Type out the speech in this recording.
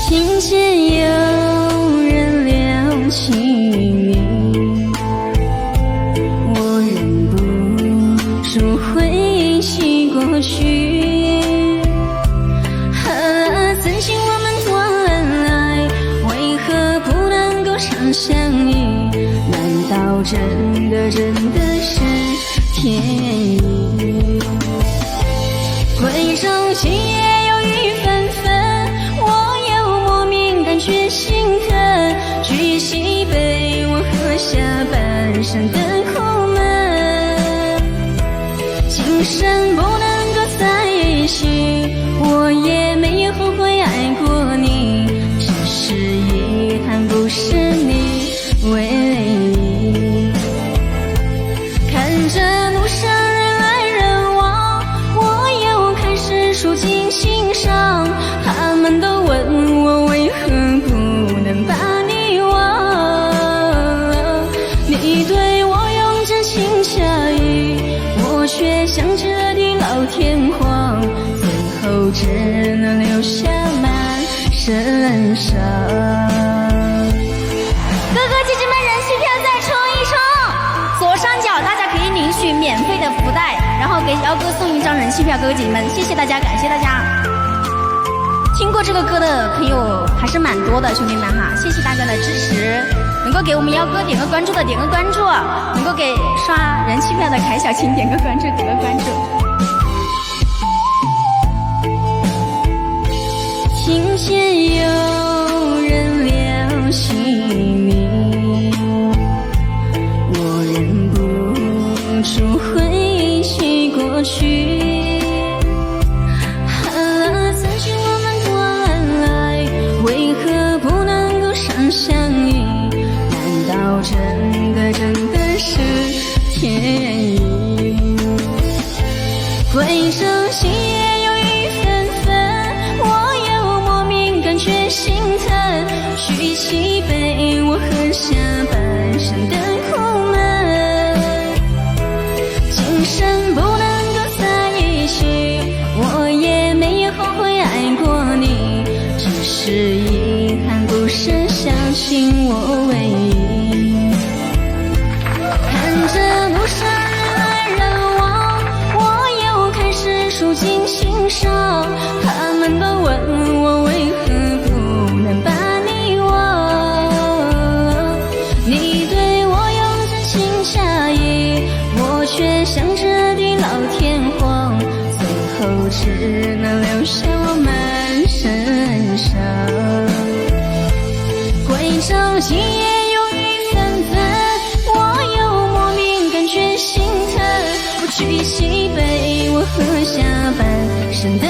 听见有人聊起你，我忍不住回忆过去。曾经我们多恩爱，为何不能够常相依？难道真的是天意？闺中情也有雨纷纷，我又莫名感觉心疼。举起杯，我喝下半生的苦闷。今生不能够在一起，我也没有后悔爱过你，只是遗憾不是你唯一。看着路上人来人往，我又开始触景心伤。他们都问我为何不能把你忘，你对我用真情假意，我却想着地老天荒，最后只能留下满身伤。哥哥姐姐们，人气票再冲一冲！左上角大家可以领取免费的福袋，然后给姚哥送一张人气票。哥哥姐姐们，谢谢大家，感谢大家。听过这个歌的朋友还是蛮多的，兄弟们哈，谢谢大家的支持。能够给我们姚哥点个关注的点个关注，能够给刷人气票的凯小青点个关注，点个关注。听见有人聊起你，我忍不住回忆过去。曾经我们多恩爱，为何不能够常相依？难道真的是天意？闺中情也有雨纷纷，我又莫名感觉心疼。举起杯，我喝下半生的苦闷。今生不能够在一起，我也没有后悔爱过你，只是遗憾不是相信我唯一。看着路上人来人往，我又开始触景心伤。他们都问我为何不能把你忘，你对我用真情假意，我却想着地老天荒，最后只能留下我满身伤。闺中情也有雨纷纷，我又莫名感觉心疼。我举起杯，我喝下半生的